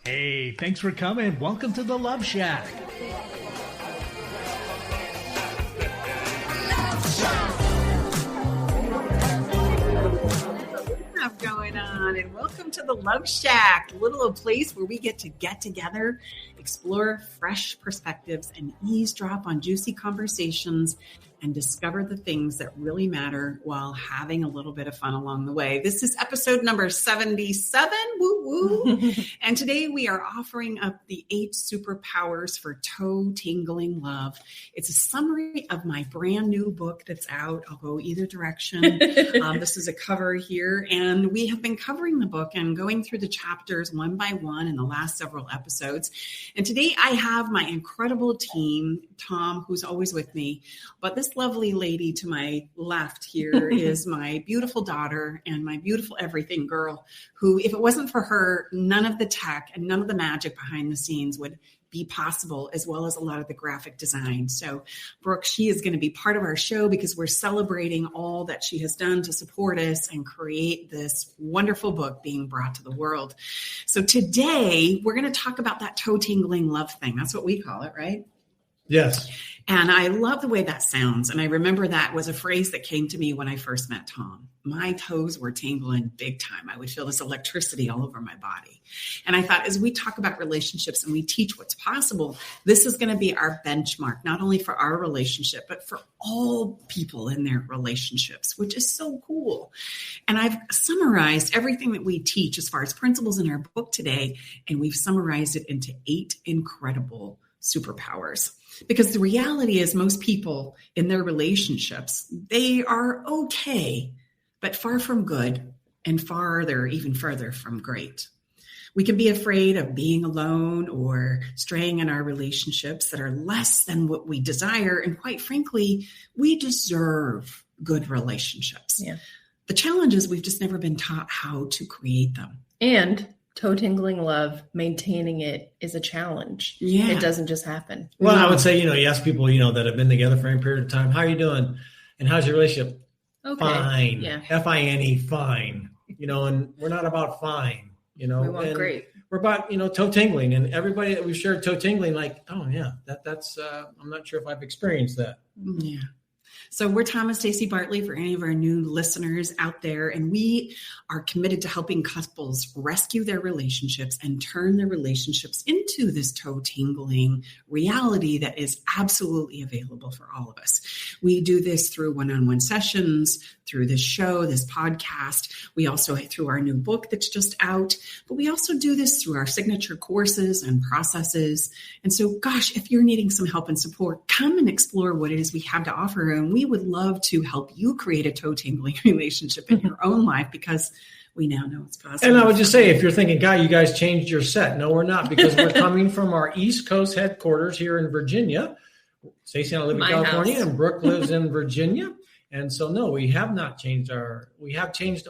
Hey, thanks for coming. Welcome to the Love Shack. What's going on? And welcome to the Love Shack, a little place where we get together, explore fresh perspectives, and eavesdrop on juicy conversations and discover the things that really matter while having a little bit of fun along the way. This is episode number 77, woo woo. And today we are offering up the 8 superpowers for toe-tingling love. It's a summary of my brand new book that's out. I'll go either direction. This is a cover here, and we have been covering the book and going through the chapters one by one in the last several episodes. And today I have my incredible team, Tom, who's always with me, but this lovely lady to my left here is my beautiful daughter and my beautiful everything girl, who, if it wasn't for her, none of the tech and none of the magic behind the scenes would be possible, as well as a lot of the graphic design. So Brooke, she is going to be part of our show because we're celebrating all that she has done to support us and create this wonderful book being brought to the world. So today we're going to talk about that toe-tingling love thing. That's what we call it, right? Yes. And I love the way that sounds. And I remember that was a phrase that came to me when I first met Tom. My toes were tingling big time. I would feel this electricity all over my body. And I thought, as we talk about relationships and we teach what's possible, this is going to be our benchmark, not only for our relationship, but for all people in their relationships, which is so cool. And I've summarized everything that we teach as far as principles in our book today, and we've summarized it into 8 incredible superpowers. Because the reality is most people in their relationships, they are okay, but far from good and even further from great. We can be afraid of being alone or straying in our relationships that are less than what we desire. And quite frankly, we deserve good relationships. Yeah. The challenge is we've just never been taught how to create them. And toe-tingling love, maintaining it is a challenge. Yeah. It doesn't just happen. Well, I would say, you ask people, that have been together for a period of time, how are you doing? And how's your relationship? Okay. Fine. Yeah. F-I-N-E, fine. And we're not about fine, We want great. We're about, toe-tingling. And everybody that we've shared toe-tingling, like, oh, yeah, that's, I'm not sure if I've experienced that. Yeah. So we're Tom and Staci Bartley for any of our new listeners out there, and we are committed to helping couples rescue their relationships and turn their relationships into this toe-tingling reality that is absolutely available for all of us. We do this through one-on-one sessions, through this show, this podcast. We also, through our new book that's just out, but we also do this through our signature courses and processes. And so, gosh, if you're needing some help and support, come and explore what it is we have to offer. And we would love to help you create a toe-tingling relationship in your own life, because we now know it's possible. And I would just say, if you're thinking, God, you guys changed your set. No, we're not, because we're coming from our East Coast headquarters here in Virginia. Staci and I live in California, and Brooke lives in Virginia. And so, no, we have changed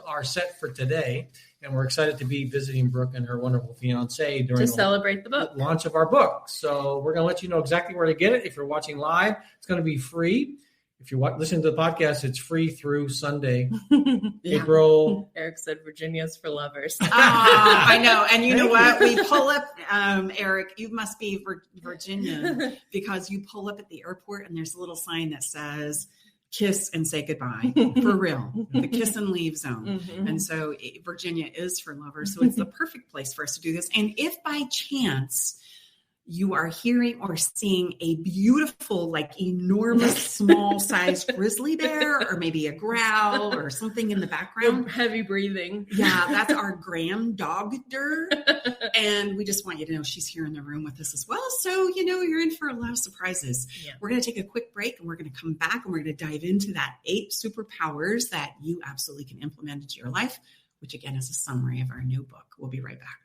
our set for today. And we're excited to be visiting Brooke and her wonderful fiance during celebrate the book launch of our book. So we're going to let you know exactly where to get it. If you're watching live, it's going to be free. If you're listening to the podcast, it's free through Sunday, April. Eric said Virginia's for lovers. I know. And you know what? We pull up, Eric, you must be Virginia, because you pull up at the airport and there's a little sign that says, kiss and say goodbye, for real, the kiss and leave zone. Mm-hmm. And so Virginia is for lovers. So it's the perfect place for us to do this. And if by chance you are hearing or seeing a beautiful, like enormous, small-sized grizzly bear, or maybe a growl or something in the background. Or heavy breathing. Yeah, that's our granddogger. And we just want you to know she's here in the room with us as well. So, you're in for a lot of surprises. Yeah. We're going to take a quick break, and we're going to come back, and we're going to dive into that 8 superpowers that you absolutely can implement into your life, which again is a summary of our new book. We'll be right back.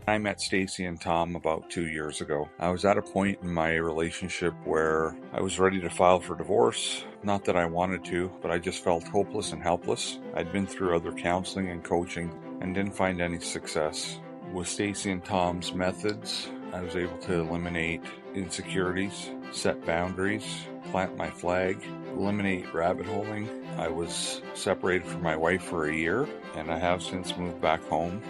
I met Staci and Tom about 2 years ago. I was at a point in my relationship where I was ready to file for divorce. Not that I wanted to, but I just felt hopeless and helpless. I'd been through other counseling and coaching and didn't find any success. With Staci and Tom's methods, I was able to eliminate insecurities, set boundaries, plant my flag, eliminate rabbit holing. I was separated from my wife for a year, and I have since moved back home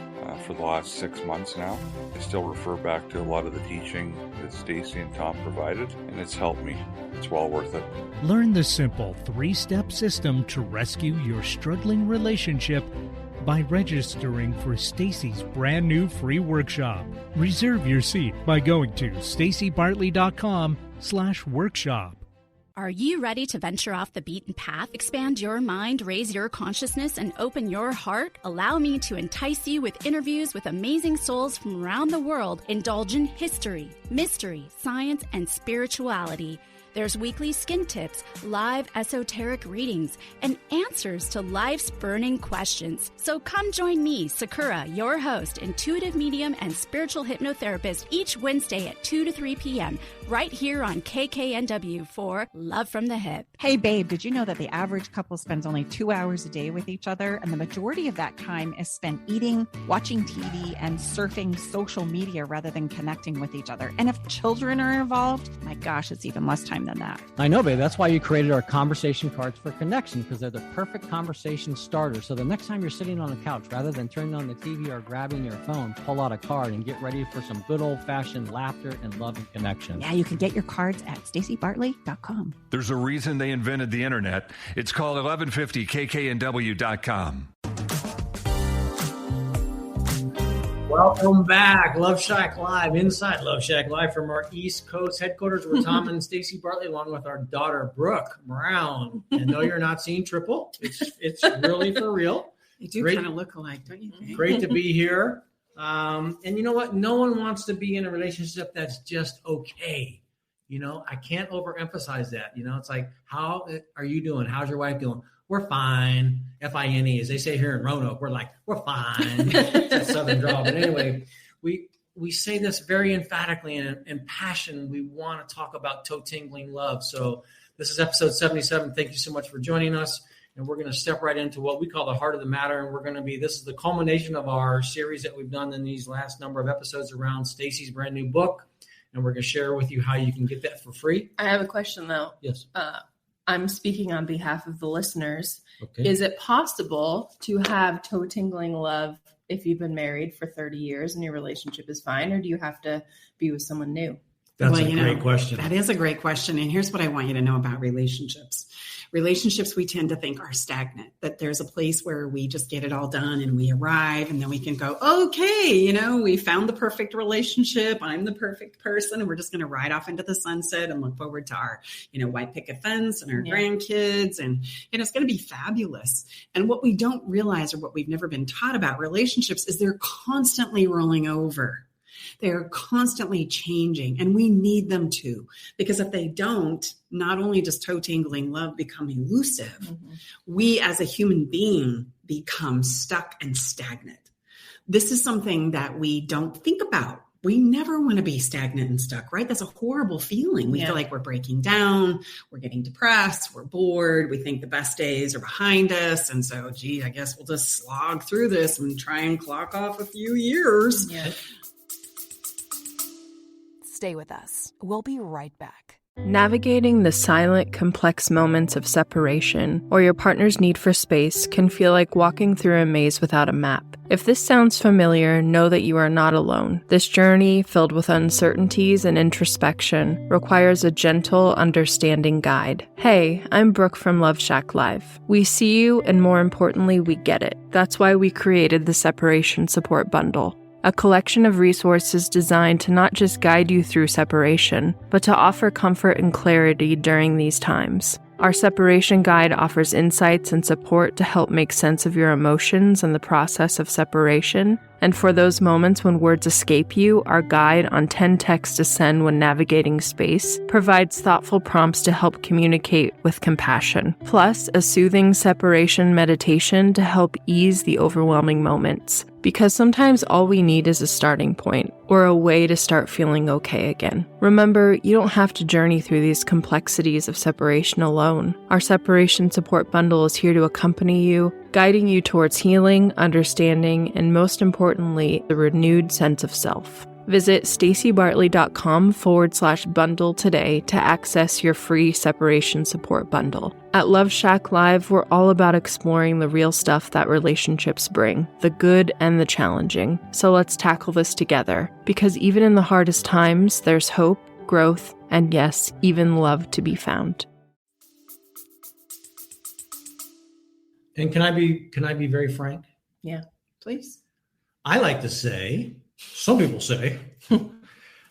for the last 6 months now. I still refer back to a lot of the teaching that Staci and Tom provided, and it's helped me. It's well worth it. Learn the simple 3-step system to rescue your struggling relationship by registering for Staci's brand new free workshop. Reserve your seat by going to stacibartley.com/workshop. Are you ready to venture off the beaten path, expand your mind, raise your consciousness, and open your heart? Allow me to entice you with interviews with amazing souls from around the world. Indulge in history, mystery, science, and spirituality. There's weekly skin tips, live esoteric readings, and answers to life's burning questions. So come join me, Sakura, your host, intuitive medium and spiritual hypnotherapist, each Wednesday at 2 to 3 p.m. right here on KKNW for Love from the Hip. Hey, babe, did you know that the average couple spends only 2 hours a day with each other, and the majority of that time is spent eating, watching TV, and surfing social media rather than connecting with each other? And if children are involved, my gosh, it's even less time than that. I know, babe. That's why you created our conversation cards for connection, because they're the perfect conversation starter. So the next time you're sitting on the couch, rather than turning on the TV or grabbing your phone, pull out a card and get ready for some good old-fashioned laughter and love and connection. Yeah, you can get your cards at stacibartley.com. There's a reason they invented the internet. It's called 1150kknw.com. Welcome back. Love Shack Live, inside Love Shack Live from our East Coast headquarters with Tom and Staci Bartley, along with our daughter, Brooke Brown. And no, you're not seeing triple. It's really for real. They do kind of look alike, don't you think? Great to be here. And you know what? No one wants to be in a relationship that's just okay. You know, I can't overemphasize that. You know, it's like, how are you doing? How's your wife doing? We're fine. F-I-N-E, as they say here in Roanoke. We're like, we're fine. It's a Southern drawl. But anyway, we say this very emphatically and in passion. We want to talk about toe-tingling love. So this is episode 77. Thank you so much for joining us. And we're going to step right into what we call the heart of the matter. And we're going to this is the culmination of our series that we've done in these last number of episodes around Staci's brand new book. And we're going to share with you how you can get that for free. I have a question, though. Yes. I'm speaking on behalf of the listeners. Okay. Is it possible to have toe-tingling love if you've been married for 30 years and your relationship is fine, or do you have to be with someone new? That's a great question. That is a great question. And here's what I want you to know about relationships. Relationships we tend to think are stagnant, that there's a place where we just get it all done and we arrive and then we can go, okay, you know, we found the perfect relationship. I'm the perfect person. And we're just going to ride off into the sunset and look forward to our, you know, white picket fence and our grandkids. And it's going to be fabulous. And what we don't realize, or what we've never been taught about relationships, is they're constantly rolling over. They're constantly changing, and we need them to, because if they don't, not only does toe-tingling love become elusive, we as a human being become stuck and stagnant. This is something that we don't think about. We never want to be stagnant and stuck, right? That's a horrible feeling. We feel like we're breaking down, we're getting depressed, we're bored, we think the best days are behind us. And so, I guess we'll just slog through this and try and clock off a few years. Yeah. Stay with us. We'll be right back. Navigating the silent, complex moments of separation or your partner's need for space can feel like walking through a maze without a map. If this sounds familiar, know that you are not alone. This journey, filled with uncertainties and introspection, requires a gentle, understanding guide. Hey, I'm Brooke from Love Shack Live. We see you, and more importantly, we get it. That's why we created the Separation Support Bundle. A collection of resources designed to not just guide you through separation, but to offer comfort and clarity during these times. Our separation guide offers insights and support to help make sense of your emotions and the process of separation. And for those moments when words escape you, our guide on 10 texts to send when navigating space provides thoughtful prompts to help communicate with compassion. Plus, a soothing separation meditation to help ease the overwhelming moments. Because sometimes all we need is a starting point, or a way to start feeling okay again. Remember, you don't have to journey through these complexities of separation alone. Our Separation Support Bundle is here to accompany you, guiding you towards healing, understanding, and most importantly, the renewed sense of self. Visit stacibartley.com/bundle today to access your free separation support bundle. At Love Shack Live, we're all about exploring the real stuff that relationships bring, the good and the challenging. So let's tackle this together, because even in the hardest times, there's hope, growth, and yes, even love to be found. And can I be very frank? Yeah, please. I like to say, some people say,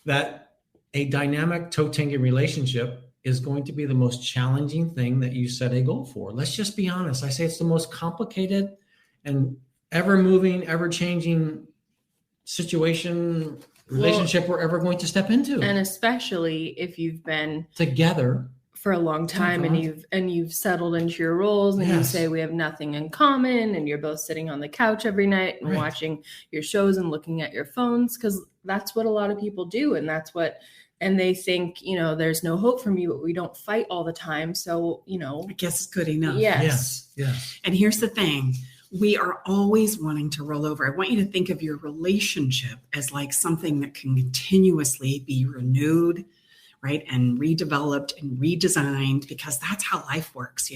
that a dynamic toe-tingling relationship is going to be the most challenging thing that you set a goal for. Let's just be honest. I say it's the most complicated and ever-moving, ever-changing relationship we're ever going to step into. And especially if you've been together for a long time and you've settled into your roles, and you say we have nothing in common, and you're both sitting on the couch every night and watching your shows and looking at your phones, because that's what a lot of people do, and they think, there's no hope for me, but we don't fight all the time, so I guess it's good enough. Yes. And here's the thing, we are always wanting to roll over. I want you to think of your relationship as like something that can continuously be renewed, right? And redeveloped and redesigned, because that's how life works.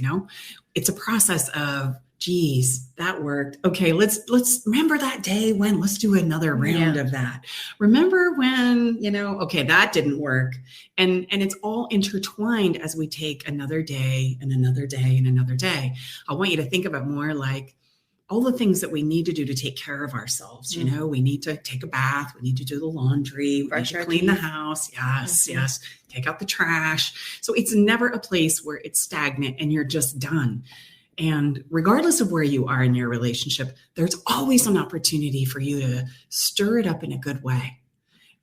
It's a process of, geez, that worked. Okay, let's remember that day when, let's do another round of that. Remember when, okay, that didn't work. And it's all intertwined as we take another day and another day and another day. I want you to think of it more like all the things that we need to do to take care of ourselves. We need to take a bath. We need to do the laundry. We need to clean the house. Yes. Take out the trash. So it's never a place where it's stagnant and you're just done. And regardless of where you are in your relationship, there's always an opportunity for you to stir it up in a good way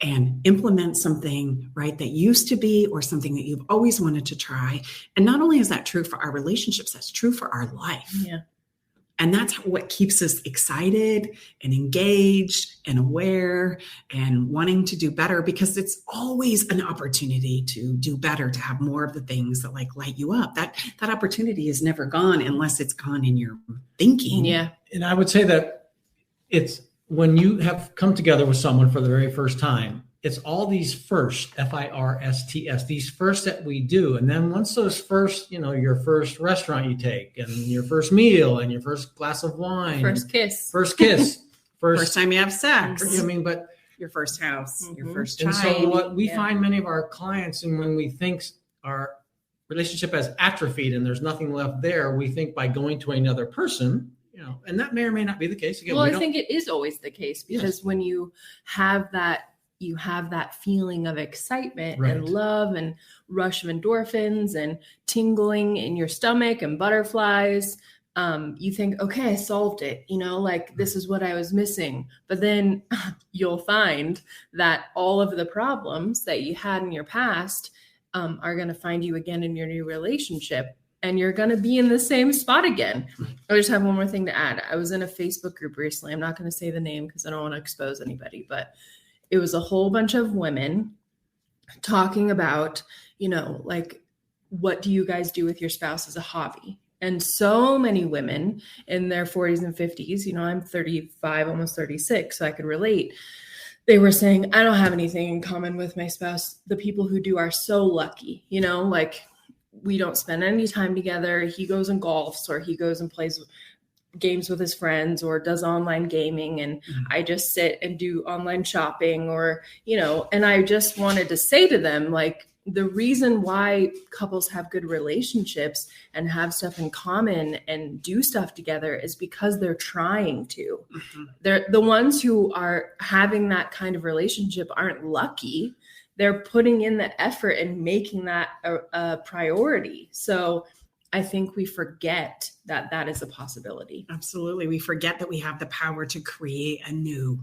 and implement something, right, that used to be, or something that you've always wanted to try. And not only is that true for our relationships, that's true for our life. Yeah. And that's what keeps us excited and engaged and aware and wanting to do better, because it's always an opportunity to do better, to have more of the things that light you up. That opportunity is never gone unless it's gone in your thinking. Yeah. And I would say that it's when you have come together with someone for the very first time, it's all these first, FIRSTS, these first that we do. And then once those first, your first restaurant you take, and your first meal, and your first glass of wine. First kiss. First time you have sex. But your first house, your first child. child. And so what we find many of our clients, and when we think our relationship has atrophied and there's nothing left there, we think by going to another person, and that may or may not be the case. Again, I think it is always the case, because when you have that feeling of excitement and love and rush of endorphins and tingling in your stomach and butterflies, you think, okay, I solved it, this is what I was missing. But then you'll find that all of the problems that you had in your past are going to find you again in your new relationship, and you're going to be in the same spot again. I just have one more thing to add. I was in a Facebook group recently. I'm not going to say the name because I don't want to expose anybody, but it was a whole bunch of women talking about, what do you guys do with your spouse as a hobby? And so many women in their 40s and 50s, I'm 35, almost 36, so I could relate. They were saying, I don't have anything in common with my spouse. The people who do are so lucky, we don't spend any time together. He goes and golfs, or he goes and plays games with his friends, or does online gaming, and I just sit and do online shopping, or and I just wanted to say to them, the reason why couples have good relationships and have stuff in common and do stuff together is because they're trying to. They're the ones who are having that kind of relationship aren't lucky. They're putting in the effort and making that a priority. So I think we forget that is a possibility. Absolutely. We forget that we have the power to create a new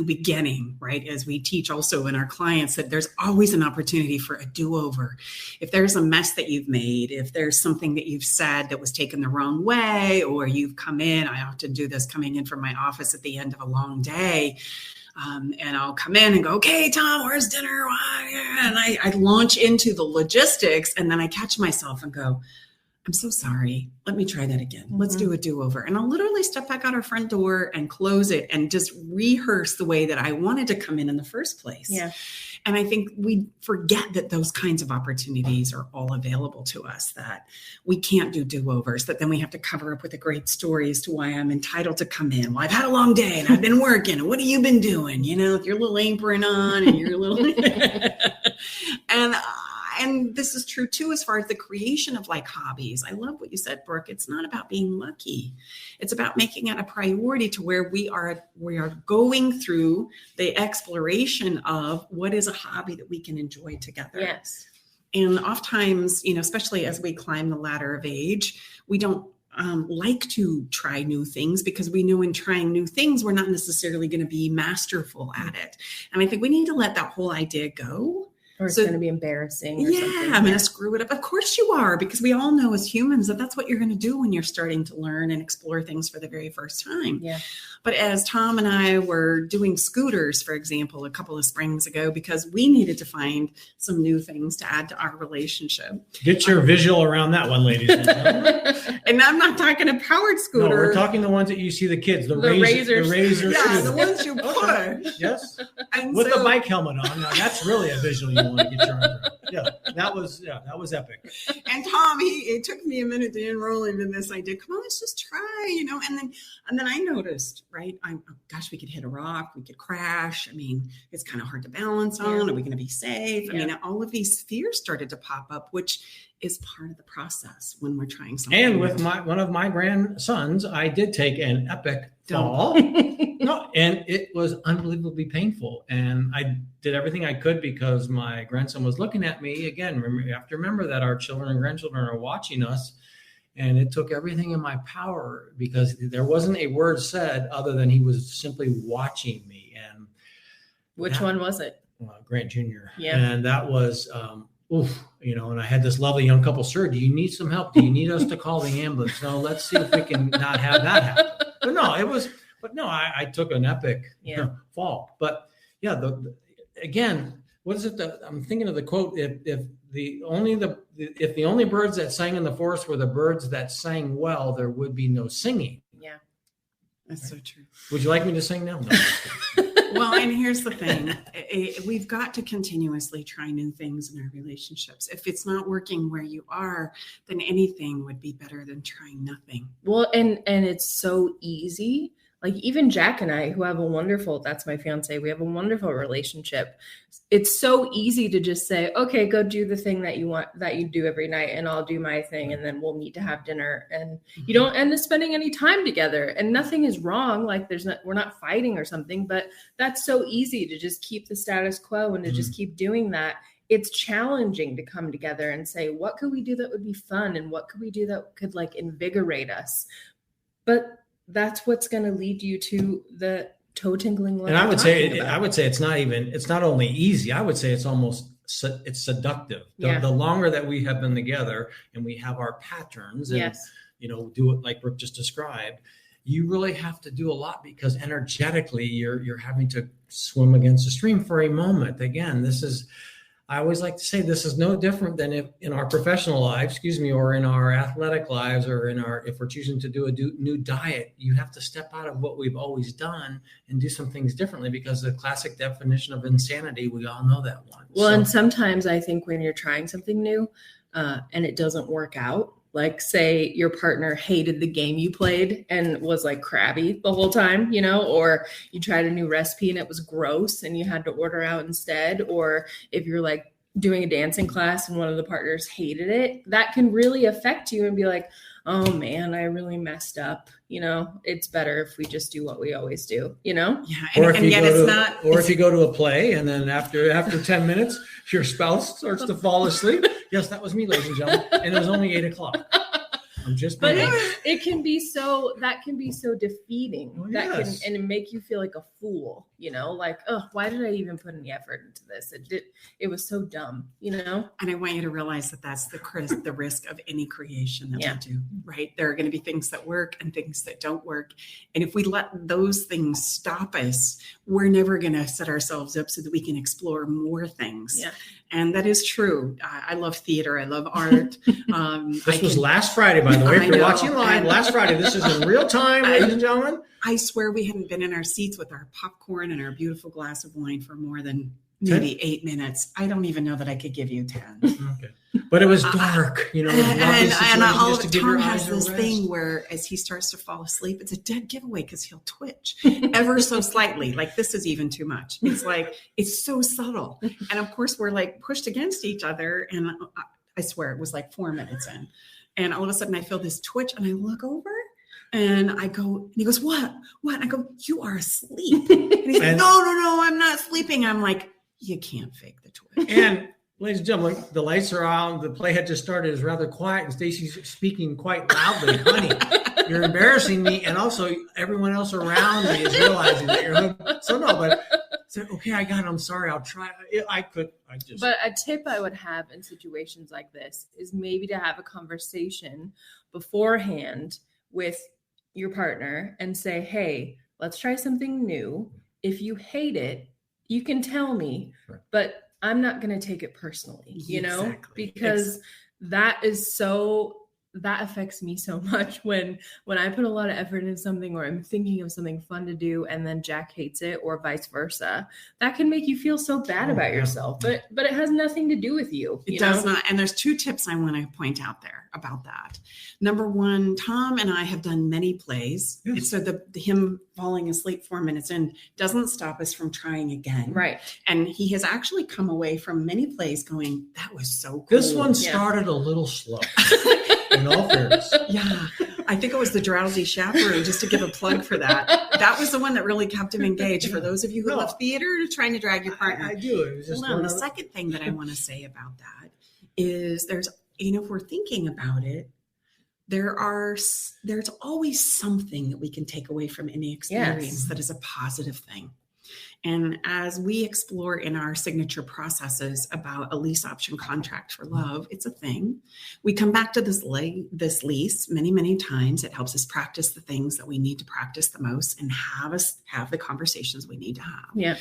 beginning, right? As we teach also in our clients, that there's always an opportunity for a do-over. If there's a mess that you've made, if there's something that you've said that was taken the wrong way, or you've come in, I often do this coming in from my office at the end of a long day. And I'll come in and go, okay, Tom, where's dinner? And I launch into the logistics, and then I catch myself and go, I'm so sorry. Let me try that again. Let's do a do-over. And I'll literally step back out our front door and close it and just rehearse the way that I wanted to come in the first place. Yeah. And I think we forget that those kinds of opportunities are all available to us, that we can't do do-overs, that then we have to cover up with a great story as to why I'm entitled to come in. Well, I've had a long day and I've been working. And what have you been doing? You know, with your little apron on and your little, and this is true too, as far as the creation of like hobbies. I love what you said, Brooke. It's not about being lucky. It's about making it a priority to where we are going through the exploration of what is a hobby that we can enjoy together. Yes. And oftentimes, you know, especially as we climb the ladder of age, we don't like to try new things because we know in trying new things, we're not necessarily going to be masterful at it. And I think we need to let that whole idea go. Or it's going to be embarrassing. Or something. I'm going to screw it up. Of course you are, because we all know as humans that that's what you're going to do when you're starting to learn and explore things for the very first time. Yeah. But as Tom and I were doing scooters, for example, a couple of springs ago, because we needed to find some new things to add to our relationship. Get your visual around that one, ladies and gentlemen. And I'm not talking a powered scooter. No, we're talking the ones that you see the kids, the razor yeah, the ones you push. Okay. Yes. And with the bike helmet on. Now that's really a visual you want to get your arms around. Yeah, that was epic. And Tom, it took me a minute to enroll him in this idea. Come on, let's just try, you know. And then I noticed, right? Gosh, we could hit a rock, we could crash. I mean, it's kind of hard to balance on. Are we going to be safe? I mean, all of these fears started to pop up, which is part of the process when we're trying something. And with one of my grandsons, I did take an epic fall. No, and it was unbelievably painful. And I did everything I could because my grandson was looking at me. Again, you have to remember that our children and grandchildren are watching us. And it took everything in my power because there wasn't a word said other than he was simply watching me. And which one was it? Grant Jr. Yeah. And that was, you know, and I had this lovely young couple, sir, do you need some help? Do you need us to call the ambulance? No, let's see if we can not have that happen. I took an epic fall. But yeah, again, what is it that I'm thinking of the quote? If the only birds that sang in the forest were the birds that sang well, there would be no singing. Yeah, that's so true. Would you like me to sing now? No. Well, and here's the thing. We've got to continuously try new things in our relationships. If it's not working where you are, then anything would be better than trying nothing. Well, and it's so easy. Like even Jack and I, who have that's my fiance, we have a wonderful relationship. It's so easy to just say, okay, go do the thing that you want, that you do every night, and I'll do my thing, and then we'll meet to have dinner. And you don't end up spending any time together, and nothing is wrong. Like we're not fighting or something, but that's so easy to just keep the status quo and to just keep doing that. It's challenging to come together and say, what could we do that would be fun? And what could we do that could like invigorate us? But that's what's going to lead you to the toe-tingling. And I would say it's not only easy. I would say it's seductive. The longer that we have been together and we have our patterns and, do it like Brooke just described, you really have to do a lot because energetically you're having to swim against the stream for a moment. Again, I always like to say this is no different than if in our professional lives, or in our athletic lives, or if we're choosing to do a new diet, you have to step out of what we've always done and do some things differently because the classic definition of insanity, we all know that one. Well, and sometimes I think when you're trying something new and it doesn't work out, like say your partner hated the game you played and was like crabby the whole time, or you tried a new recipe and it was gross and you had to order out instead. Or if you're like doing a dancing class and one of the partners hated it, that can really affect you and be like, oh man, I really messed up. It's better if we just do what we always do, Yeah. Or if you go to a play and then after 10 minutes, your spouse starts to fall asleep. Yes, that was me, ladies and gentlemen. And it was only 8:00. I'm just. But it can be so defeating. And make you feel like a fool. like, oh, why did I even put any effort into this? It was so dumb, And I want you to realize that that's the risk of any creation that we do, right? There are going to be things that work and things that don't work. And if we let those things stop us, we're never going to set ourselves up so that we can explore more things. Yeah. And that is true. I love theater. I love art. This was last Friday, by the way. If you're watching live, last Friday. This is in real time, ladies and gentlemen. I swear we hadn't been in our seats with our popcorn and our beautiful glass of wine for more than maybe 8 minutes. I don't even know that I could give you 10. Okay. But it was dark, and Tom has this thing where as he starts to fall asleep, it's a dead giveaway because he'll twitch ever so slightly. Like, this is even too much. It's like, it's so subtle. And of course we're like pushed against each other. And I swear it was like 4 minutes in. And all of a sudden I feel this twitch and I look over and I go, and he goes, what? And I go, you are asleep. And he's like, no, I'm not sleeping. I'm like, you can't fake the twitch. And ladies and gentlemen, the lights are on. The play had just started. It's rather quiet, and Staci's speaking quite loudly. Honey, you're embarrassing me, and also everyone else around me is realizing that you're hooked. So no, but okay, I got it. I'm sorry. I'll try. But a tip I would have in situations like this is maybe to have a conversation beforehand with your partner and say, hey, let's try something new. If you hate it, you can tell me, but I'm not going to take it personally, because that affects me so much when I put a lot of effort into something or I'm thinking of something fun to do and then Jack hates it or vice versa. That can make you feel so bad about yourself, but it has nothing to do with you. It does not. And there's 2 tips I want to point out there about that. Number 1, Tom and I have done many plays. Yes. So him falling asleep 4 minutes in doesn't stop us from trying again. Right. And he has actually come away from many plays going, that was so cool. This one started a little slow. In all fairness. Yeah. I think it was The Drowsy Chaperone, just to give a plug for that. That was the one that really kept him engaged. For those of you who love theater, trying to drag your partner. I do. It was just the second thing that I want to say about that is there's, if we're thinking about it, there's always something that we can take away from any experience that is a positive thing. And as we explore in our signature processes about a lease option contract for love, it's a thing. We come back to this lease many, many times. It helps us practice the things that we need to practice the most and have the conversations we need to have. Yeah.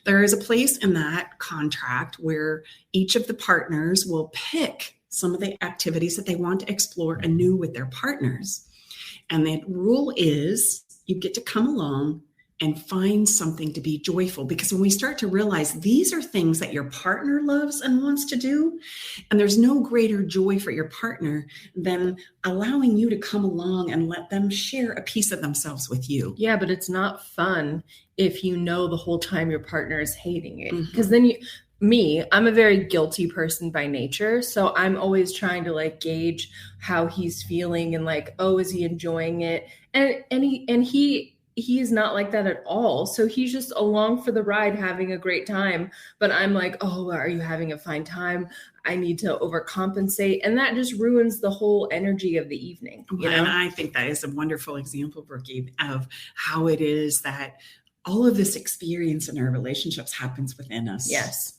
There is a place in that contract where each of the partners will pick some of the activities that they want to explore anew with their partners. And the rule is you get to come along and find something to be joyful. Because when we start to realize these are things that your partner loves and wants to do, and there's no greater joy for your partner than allowing you to come along and let them share a piece of themselves with you. Yeah, but it's not fun if you know the whole time your partner is hating it. Because then I'm a very guilty person by nature. So I'm always trying to gauge how he's feeling and is he enjoying it? And he is not like that at all. So he's just along for the ride, having a great time. But I'm like, oh, are you having a fine time? I need to overcompensate. And that just ruins the whole energy of the evening. And I think that is a wonderful example, Brookie, of how it is that all of this experience in our relationships happens within us. Yes.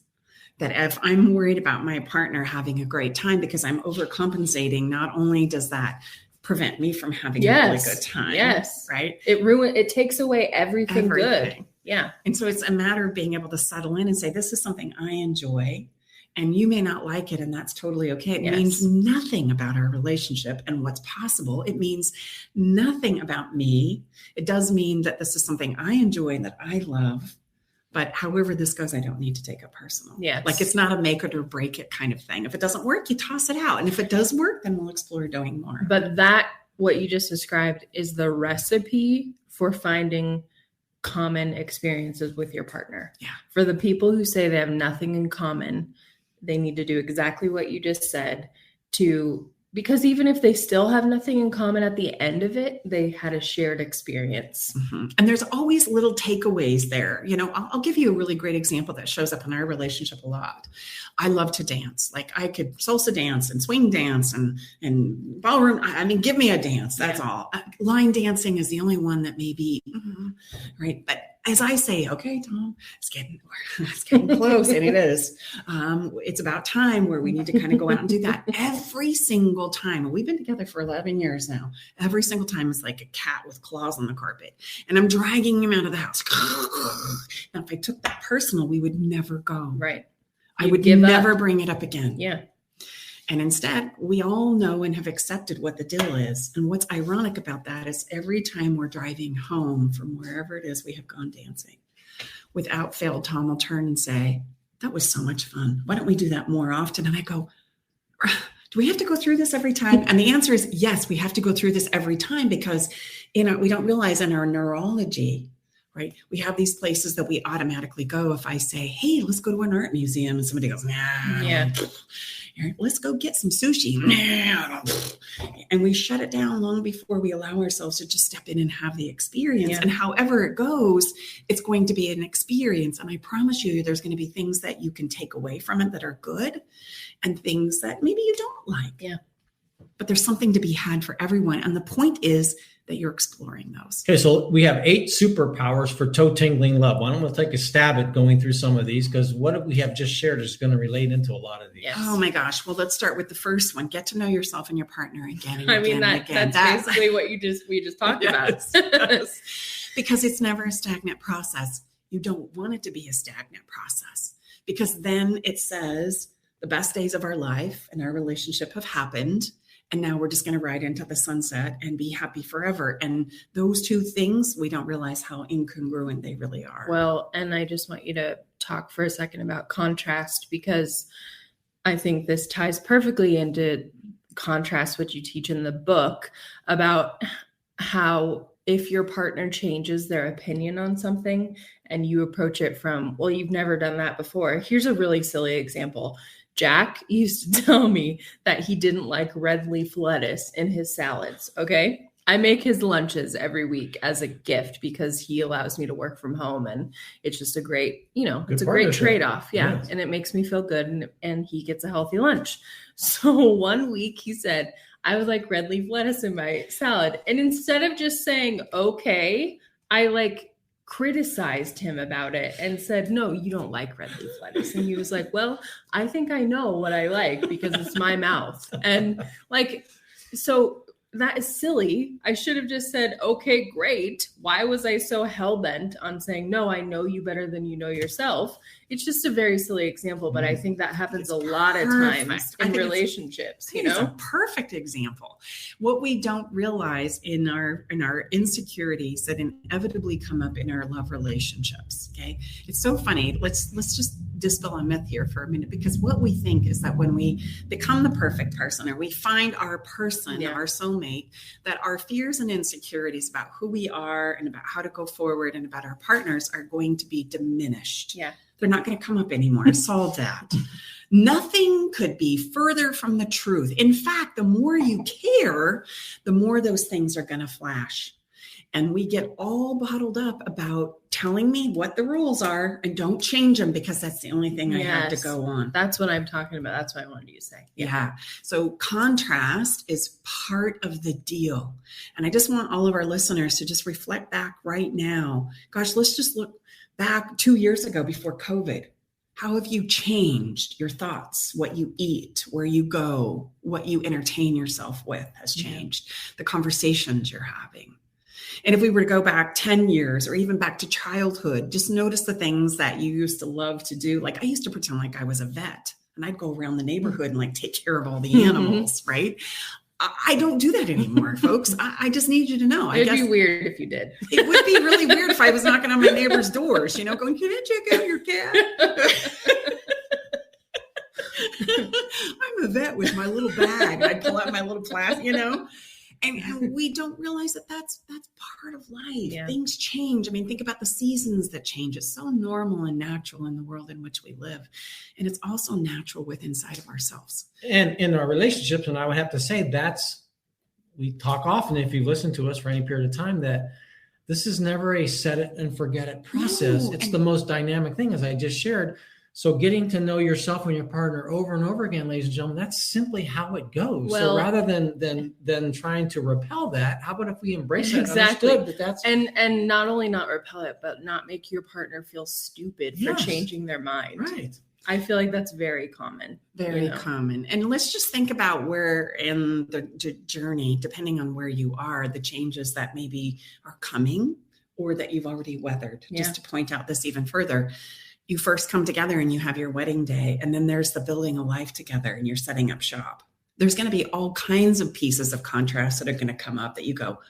That if I'm worried about my partner having a great time because I'm overcompensating, not only does that prevent me from having a really good time. Yes. Right. It takes away everything good. Yeah. And so it's a matter of being able to settle in and say, this is something I enjoy and you may not like it. And that's totally okay. It means nothing about our relationship and what's possible. It means nothing about me. It does mean that this is something I enjoy and that I love. But however this goes, I don't need to take it personal. Yes. It's not a make it or break it kind of thing. If it doesn't work, you toss it out. And if it does work, then we'll explore doing more. But what you just described is the recipe for finding common experiences with your partner. Yeah. For the people who say they have nothing in common, they need to do exactly what you just said because even if they still have nothing in common at the end of it, they had a shared experience. Mm-hmm. And there's always little takeaways there. I'll give you a really great example that shows up in our relationship a lot. I love to dance. I could salsa dance and swing dance and ballroom. Give me a dance. That's all. Line dancing is the only one that may be, right. But as I say, okay, Tom, it's getting close, and it is. It's about time where we need to kind of go out and do that every single time. And we've been together for 11 years now. Every single time it's like a cat with claws on the carpet, and I'm dragging him out of the house. Now, if I took that personal, we would never go. Right. I would never bring it up again. Yeah. And instead, we all know and have accepted what the deal is. And what's ironic about that is every time we're driving home from wherever it is we have gone dancing, without fail, Tom will turn and say, that was so much fun. Why don't we do that more often? And I go, do we have to go through this every time? And the answer is yes, we have to go through this every time because we don't realize in our neurology, right? We have these places that we automatically go. If I say, hey, let's go to an art museum, and somebody goes, nah. Yeah. Let's go get some sushi. And we shut it down long before we allow ourselves to just step in and have the experience. Yeah. And however it goes, it's going to be an experience. And I promise you, there's going to be things that you can take away from it that are good and things that maybe you don't like. Yeah. But there's something to be had for everyone. And the point is that you're exploring those. Okay, so we have 8 superpowers for toe-tingling love. Why don't we take a stab at going through some of these? Because what we have just shared is going to relate into a lot of these. Yes. Oh my gosh. Well, let's start with the first one. Get to know yourself and your partner again and I mean, again and again. that's basically what we just talked about. Yes. Because it's never a stagnant process. You don't want it to be a stagnant process because then it says the best days of our life and our relationship have happened. And now we're just going to ride into the sunset and be happy forever. And those two things, we don't realize how incongruent they really are. Well, and I just want you to talk for a second about contrast, because I think this ties perfectly into contrast, what you teach in the book about how if your partner changes their opinion on something and you approach it from, well, you've never done that before. Here's a really silly example. Jack used to tell me that he didn't like red leaf lettuce in his salads. Okay. I make his lunches every week as a gift because he allows me to work from home, and it's just a great, it's a great trade-off. Yeah. Yes. And it makes me feel good, and he gets a healthy lunch. So one week he said, I would like red leaf lettuce in my salad. And instead of just saying, okay, I criticized him about it and said, no, you don't like red leaf lettuce. And he was like, well, I think I know what I like because it's my mouth. And so that is silly. I should have just said, okay, great. Why was I so hell-bent on saying, no, I know you better than you know yourself? It's just a very silly example, but I think that happens a lot of times in relationships. It's a perfect example. What we don't realize in our insecurities that inevitably come up in our love relationships. Okay, it's so funny. Let's just dispel a myth here for a minute, because what we think is that when we become the perfect person or we find our person, our soulmate, that our fears and insecurities about who we are and about how to go forward and about our partners are going to be diminished. Yeah. They're not going to come up anymore. Solve that. Nothing could be further from the truth. In fact, the more you care, the more those things are going to flash. And we get all bottled up about telling me what the rules are and don't change them because that's the only thing I have to go on. That's what I'm talking about. That's what I wanted you to say. Yeah. So contrast is part of the deal. And I just want all of our listeners to just reflect back right now. Gosh, let's just look back 2 years ago before COVID. How have you changed your thoughts? What you eat, where you go, what you entertain yourself with has changed. The conversations you're having. And if we were to go back 10 years or even back to childhood, just notice the things that you used to love to do. Like I used to pretend like I was a vet and I'd go around the neighborhood and take care of all the animals, right? I don't do that anymore, folks. I just need you to know. It'd be weird if you did. It would be really weird if I was knocking on my neighbor's doors, going, can I check out your cat? I'm a vet with my little bag. I'd pull out my little plastic, And we don't realize that that's part of life. Yeah. Things change. I mean, think about the seasons that change. It's so normal and natural in the world in which we live. And it's also natural within inside of ourselves. And in our relationships, and I would have to say we talk often, if you listen to us for any period of time, that this is never a set it and forget it process. No. It's the most dynamic thing, as I just shared. So getting to know yourself and your partner over and over again, ladies and gentlemen, that's simply how it goes. Well, so rather than trying to repel that, how about if we embrace that? Exactly. That's and not only not repel it, but not make your partner feel stupid for changing their mind. Right. I feel like that's very common. Very common. And let's just think about where in the journey, depending on where you are, the changes that maybe are coming or that you've already weathered. Just to point out this even further. You first come together and you have your wedding day, and then there's the building a life together and you're setting up shop. There's going to be all kinds of pieces of contrast that are going to come up that you go,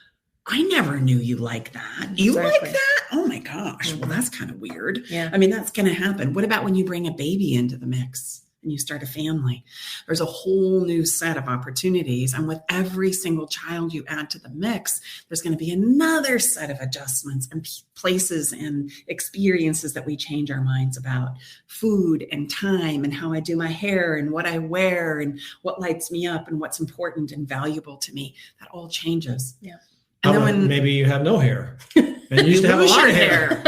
I never knew you like that. You like that? Oh my gosh. Well, that's kind of weird. Yeah. I mean, that's going to happen. What about when you bring a baby into the mix and you start a family? There's a whole new set of opportunities. And with every single child you add to the mix, there's going to be another set of adjustments and places and experiences that we change our minds about. Food and time and how I do my hair and what I wear and what lights me up and what's important and valuable to me. That all changes. Yeah. And then maybe you have no hair. And you used to have a lot of hair.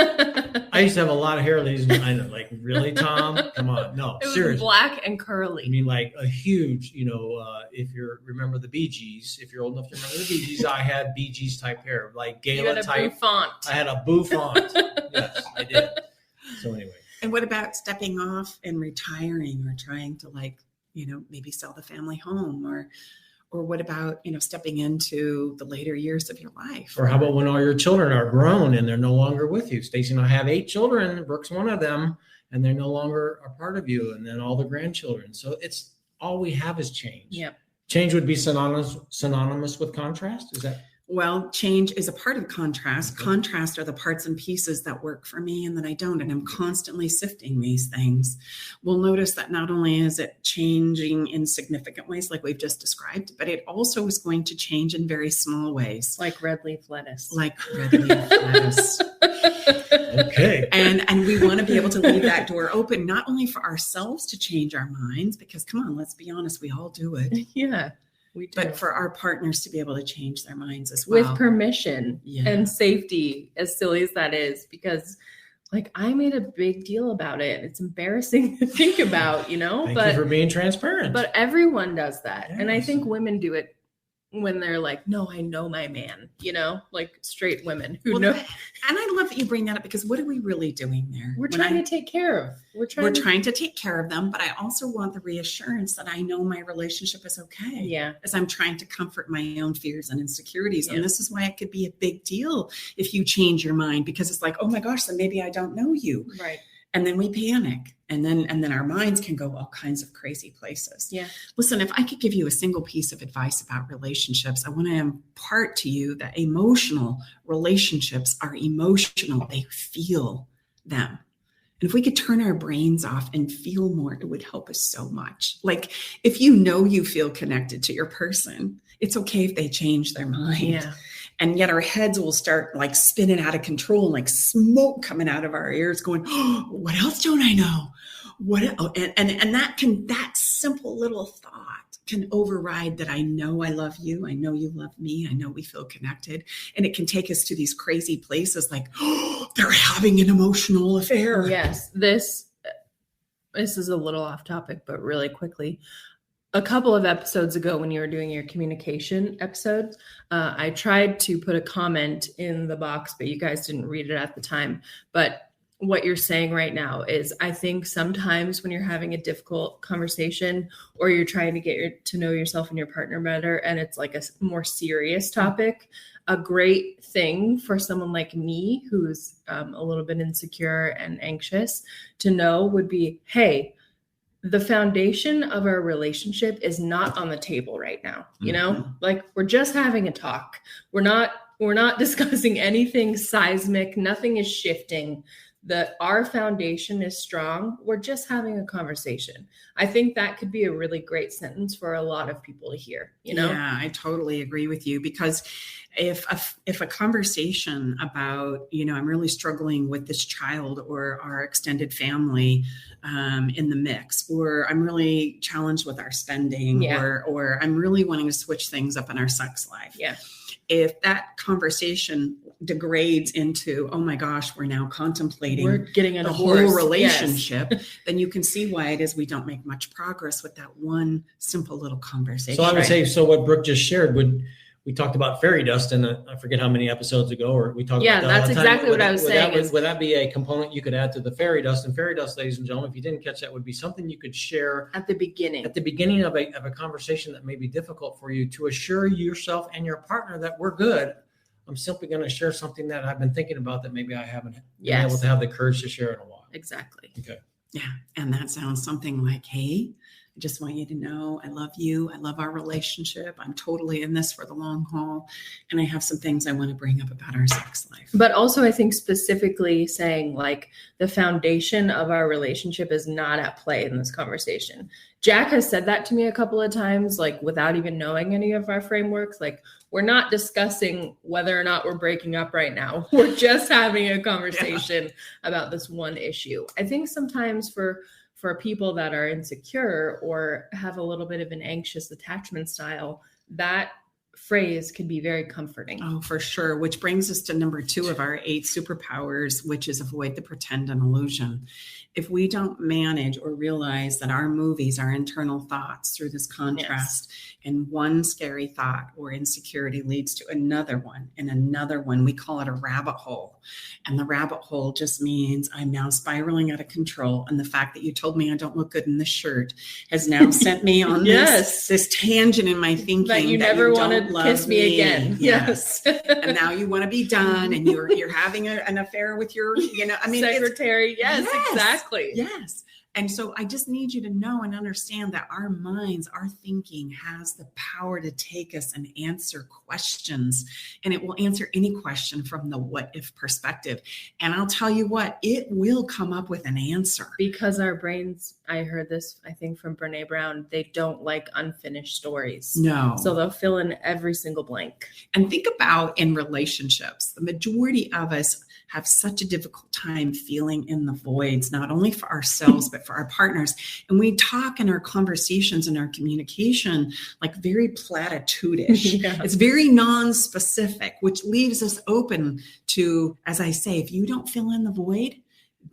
I used to have a lot of hair, ladies and gentlemen. Like, really, Tom? Come on. No, it was seriously. black and curly. I mean, like a huge, if you remember the Bee Gees, if you're old enough to remember the Bee Gees, I had Bee Gees type hair, like Gala type. Bouffant. I had a bouffant. Yes, I did. So anyway. And what about stepping off and retiring or trying to maybe sell the family home or what about, stepping into the later years of your life? Or how about when all your children are grown and they're no longer with you? Staci and I have 8 children. Brooke's one of them, and they're no longer a part of you. And then all the grandchildren. So it's all we have is change. Yep. Change would be synonymous with contrast. Is that? Well, change is a part of contrast. Okay. Contrast are the parts and pieces that work for me and that I don't. And I'm constantly sifting these things. We'll notice that not only is it changing in significant ways like we've just described, but it also is going to change in very small ways. Like red leaf lettuce. Okay. And we want to be able to leave that door open, not only for ourselves to change our minds, because come on, let's be honest, we all do it. Yeah. We do. But for our partners to be able to change their minds as well. With permission and safety, as silly as that is, because I made a big deal about it. It's embarrassing to think about, Thank you for being transparent. But everyone does that. Yes. And I think women do it when they're like, no, I know my man, like straight women who know. And I love that you bring that up, because what are we really doing there? We're trying to take care of. We're trying to take care of them, but I also want the reassurance that I know my relationship is okay. Yeah. As I'm trying to comfort my own fears and insecurities. Yeah. And this is why it could be a big deal if you change your mind, because it's like, oh my gosh, then maybe I don't know you. Right. And then we panic, and then our minds can go all kinds of crazy places. Yeah. Listen, if I could give you a single piece of advice about relationships, I want to impart to you that emotional relationships are emotional. They feel them. And if we could turn our brains off and feel more, it would help us so much. Like, if you feel connected to your person, it's okay if they change their mind. Yeah. And yet our heads will start spinning out of control, like smoke coming out of our ears going, oh, what else don't I know? And that simple little thought can override that. I know I love you. I know you love me. I know we feel connected. And it can take us to these crazy places like, oh, they're having an emotional affair. Yes. This is a little off topic, but really quickly. A couple of episodes ago, when you were doing your communication episode, I tried to put a comment in the box, but you guys didn't read it at the time. But what you're saying right now is, I think sometimes when you're having a difficult conversation or you're trying to get to know yourself and your partner better, and it's like a more serious topic, a great thing for someone like me who's a little bit insecure and anxious to know would be, hey, the foundation of our relationship is not on the table right now. We're just having a talk. We're not discussing anything seismic. Nothing is shifting. Our foundation is strong. We're just having a conversation. I think that could be a really great sentence for a lot of people to hear, Yeah, I totally agree with you, because if a conversation about, I'm really struggling with this child or our extended family in the mix, or I'm really challenged with our spending, or I'm really wanting to switch things up in our sex life. Yeah. If that conversation degrades into, oh my gosh, we're now contemplating we're getting a the divorce. whole relationship, then you can see why it is we don't make much progress with that one simple little conversation. So I would say, so what Brooke just shared we talked about fairy dust, and I forget how many episodes ago, or we talked about that. Yeah, that's exactly what I was saying. Would that be a component you could add to the fairy dust? And fairy dust, ladies and gentlemen, if you didn't catch that, would be something you could share at the beginning of a conversation that may be difficult for you, to assure yourself and your partner that we're good. I'm simply going to share something that I've been thinking about that maybe I haven't been able to have the courage to share in a while. Exactly. Okay. Yeah. And that sounds something like, hey, I just want you to know I love you. I love our relationship. I'm totally in this for the long haul. And I have some things I want to bring up about our sex life. But also, I think specifically saying like the foundation of our relationship is not at play in this conversation. Jack has said that to me a couple of times, like without even knowing any of our frameworks. Like, we're not discussing whether or not we're breaking up right now. We're just having a conversation about this one issue. I think sometimes for people that are insecure or have a little bit of an anxious attachment style, that phrase can be very comforting. Oh, for sure. Which brings us to number 2 of our 8 superpowers, which is avoid the pretend and illusion. If we don't manage or realize that our movies are internal thoughts through this contrast, and one scary thought or insecurity leads to another one and another one, we call it a rabbit hole. And the rabbit hole just means I'm now spiraling out of control. And the fact that you told me I don't look good in this shirt has now sent me on this tangent in my thinking that you never want to kiss me again. Yes. And now you want to be done, and you're having an affair with your, secretary. Yes, exactly. Yes. And so I just need you to know and understand that our minds, our thinking has the power to take us and answer questions. And it will answer any question from the what if perspective. And I'll tell you what, it will come up with an answer. Because our brains, I heard this, I think from Brene Brown, they don't like unfinished stories. No. So they'll fill in every single blank. And think about in relationships, the majority of us have such a difficult time feeling in the voids, not only for ourselves, but for our partners. And we talk in our conversations and our communication like very platitudish. It's very non-specific, which leaves us open to, as I say, if you don't fill in the void,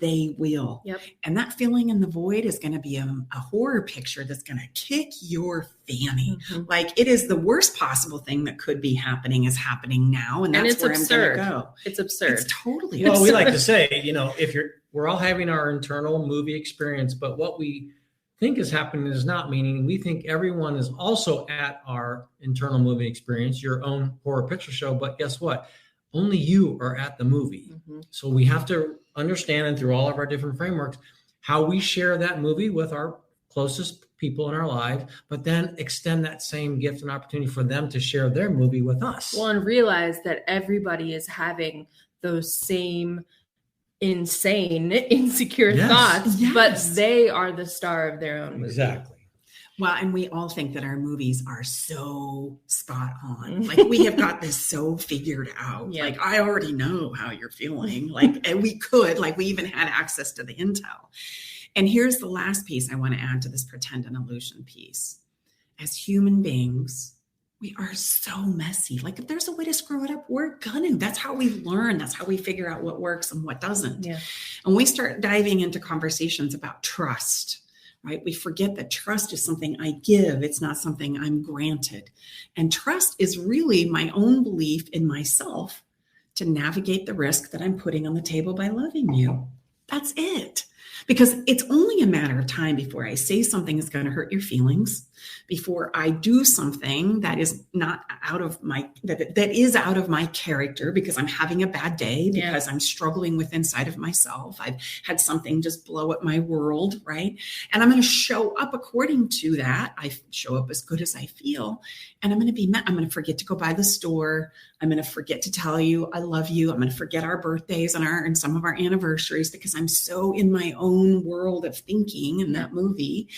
they will. Yep. And that filling in the void is going to be a horror picture that's going to kick your fanny. Mm-hmm. Like, it is the worst possible thing that could be happening is happening now. And that's where absurd. I'm going to go. It's absurd. It's totally absurd. absurd. We like to say, we're all having our internal movie experience, but what we think is happening is not, meaning we think everyone is also at our internal movie experience, your own horror picture show. But guess what? Only you are at the movie. Mm-hmm. So we have to understand, and through all of our different frameworks, how we share that movie with our closest people in our lives, but then extend that same gift and opportunity for them to share their movie with us. Well, and realize that everybody is having those same insane, insecure thoughts, but they are the star of their own movie. Exactly. Well, and we all think that our movies are so spot on. Like, we have got this so figured out. Yeah. Like, I already know how you're feeling. Like, and we even had access to the intel. And here's the last piece I want to add to this pretend and illusion piece. As human beings, we are so messy. Like, if there's a way to screw it up, we're gonna. That's how we learn. That's how we figure out what works and what doesn't. Yeah. And we start diving into conversations about trust. Right? We forget that trust is something I give. It's not something I'm granted. And trust is really my own belief in myself to navigate the risk that I'm putting on the table by loving you. That's it. Because it's only a matter of time before I say something that's going to hurt your feelings, before I do something that is not out of my, that is out of my character, because I'm having a bad day, because I'm struggling with inside of myself. I've had something just blow up my world, right? And I'm going to show up according to that. I show up as good as I feel, and I'm going to forget to go by the store. I'm going to forget to tell you I love you. I'm going to forget our birthdays and some of our anniversaries, because I'm so in my own world of thinking in that movie.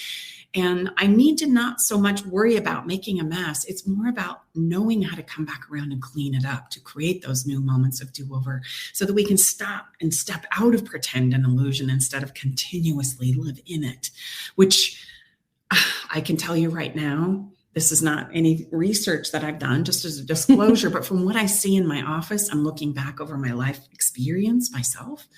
And I need to not so much worry about making a mess. It's more about knowing how to come back around and clean it up, to create those new moments of do-over, so that we can stop and step out of pretend and illusion instead of continuously live in it, which I can tell you right now, This is not any research that I've done, just as a disclosure, but from what I see in my office, I'm looking back over my life experience myself.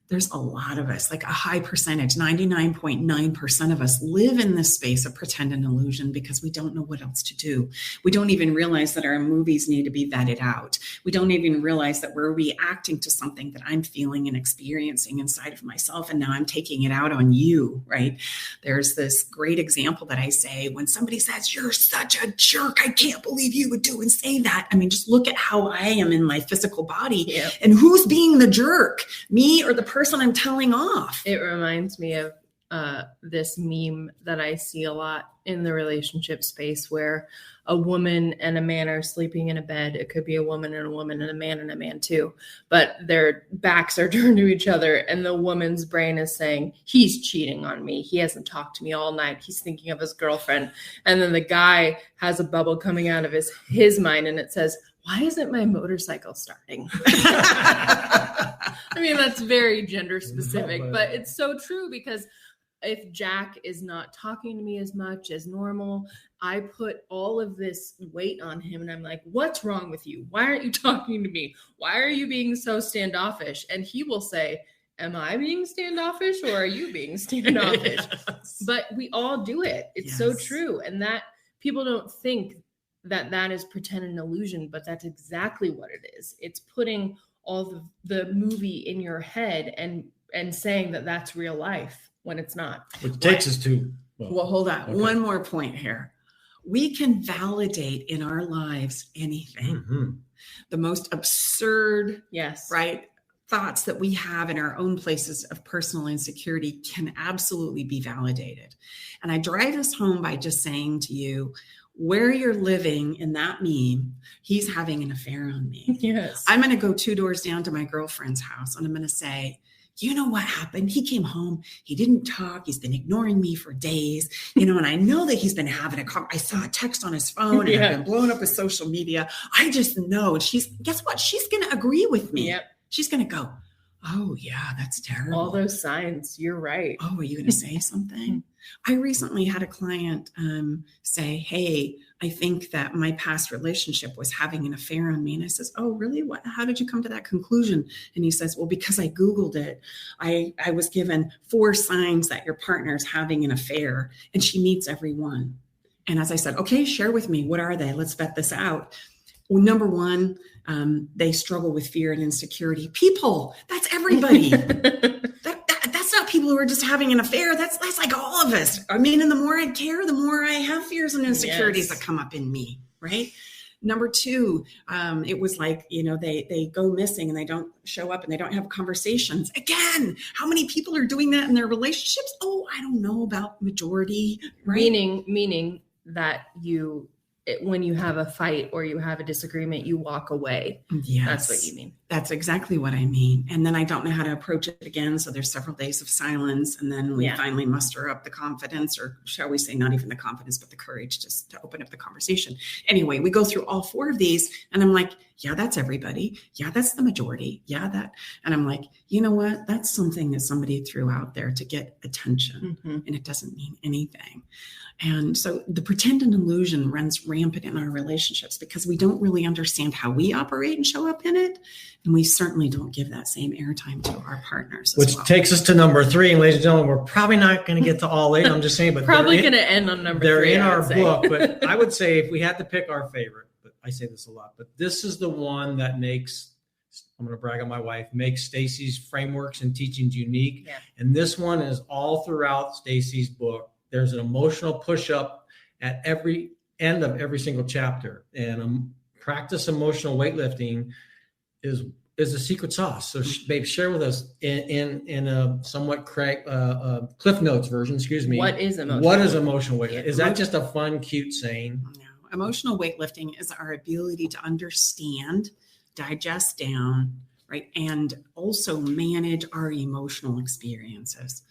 There's a lot of us, like a high percentage, 99.9% of us live in this space of pretend and illusion because we don't know what else to do. We don't even realize that our movies need to be vetted out. We don't even realize that we're reacting to something that I'm feeling and experiencing inside of myself. And now I'm taking it out on you, right? There's this great example that I say when somebody says, "You're such a jerk. I can't believe you would do and say that." I mean, just look at how I am in my physical body and who's being the jerk, me or the person I'm telling off. It reminds me of this meme that I see a lot in the relationship space where a woman and a man are sleeping in a bed. It could be a woman and a man too, but their backs are turned to each other and the woman's brain is saying, "He's cheating on me. He hasn't talked to me all night. He's thinking of his girlfriend." And then the guy has a bubble coming out of his mind and it says, "Why isn't my motorcycle starting?" I mean, that's very gender specific, but it's so true because if Jack is not talking to me as much as normal, I put all of this weight on him and I'm like, "What's wrong with you? Why aren't you talking to me? Why are you being so standoffish?" And he will say, "Am I being standoffish or are you being standoffish?" Yes. But we all do it. It's so true. And that people don't think that is pretend and illusion, but that's exactly what it is. It's putting all the movie in your head and saying that that's real life when it's not. Which takes us to... Well, hold on. Okay. One more point here. We can validate in our lives anything. Mm-hmm. The most absurd, right, thoughts that we have in our own places of personal insecurity can absolutely be validated. And I drive this home by just saying to you, where you're living in that meme, he's having an affair on me. Yes. I'm going to go 2 doors down to my girlfriend's house and I'm going to say, "You know what happened? He came home. He didn't talk. He's been ignoring me for days, and I know that he's been having I saw a text on his phone and I've been blowing up his social media. I just know." And guess what? She's going to agree with me. Yep. She's going to go, "Oh yeah, that's terrible." All those signs. You're right. "Oh, are you going to say something?" I recently had a client say, "Hey, I think that my past relationship was having an affair on me." And I says, "Oh, really? What? How did you come to that conclusion?" And he says, "Well, because I Googled it. I was given 4 signs that your partner's having an affair and she meets every one." And as I said, "Okay, share with me. What are they? Let's vet this out." Well, number 1, they struggle with fear and insecurity. People, that's everybody. That's not people who are just having an affair. That's like all of us. I mean, and the more I care, the more I have fears and insecurities that come up in me, right? Number 2, it was like, they go missing and they don't show up and they don't have conversations. Again, how many people are doing that in their relationships? Oh, I don't know about majority, right? Meaning that when you have a fight or you have a disagreement, you walk away. Yes. That's what you mean. That's exactly what I mean. And then I don't know how to approach it again. So there's several days of silence. And then we finally muster up the confidence, or shall we say, not even the confidence, but the courage just to open up the conversation. Anyway, we go through all 4 of these and I'm like, yeah, that's everybody. Yeah, that's the majority. Yeah, that. And I'm like, you know what? That's something that somebody threw out there to get attention. Mm-hmm. And it doesn't mean anything. And so the pretend and illusion runs rampant in our relationships because we don't really understand how we operate and show up in it. And we certainly don't give that same airtime to our partners. Which takes us to number 3. And ladies and gentlemen, we're probably not going to get to all 8. I'm just saying, but probably going to end on number 3. They're in our book, but I would say if we had to pick our favorite, but I say this a lot, but this is the one that makes, I'm going to brag on my wife, makes Staci's frameworks and teachings unique. Yeah. And this one is all throughout Staci's book. There's an emotional push-up at every end of every single chapter. And practice emotional weightlifting is a secret sauce. So, babe, share with us in a somewhat Cliff Notes version, What is emotional weightlifting? Is that just a fun, cute saying? No. Emotional weightlifting is our ability to understand, digest down, right, and also manage our emotional experiences.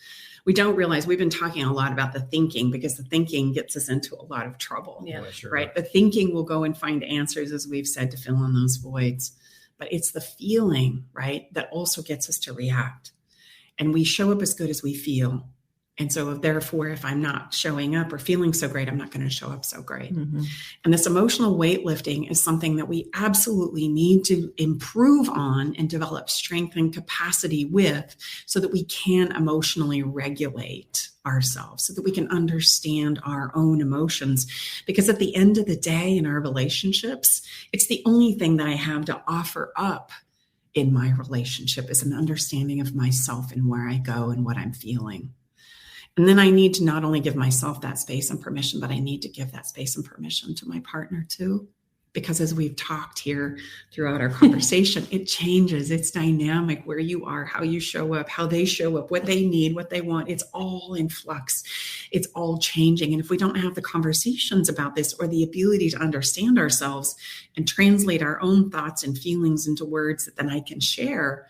We don't realize we've been talking a lot about the thinking because the thinking gets us into a lot of trouble, right? The thinking will go and find answers, as we've said, to fill in those voids. But it's the feeling, right, that also gets us to react. And we show up as good as we feel. And so therefore, if I'm not showing up or feeling so great, I'm not going to show up so great. Mm-hmm. And this emotional weightlifting is something that we absolutely need to improve on and develop strength and capacity with, so that we can emotionally regulate ourselves, so that we can understand our own emotions. Because at the end of the day, in our relationships, it's the only thing that I have to offer up in my relationship is an understanding of myself and where I go and what I'm feeling. And then I need to not only give myself that space and permission, but I need to give that space and permission to my partner too. Because as we've talked here throughout our conversation, it changes. It's dynamic where you are, how you show up, how they show up, what they need, what they want. It's all in flux. It's all changing. And if we don't have the conversations about this, or the ability to understand ourselves and translate our own thoughts and feelings into words that then I can share,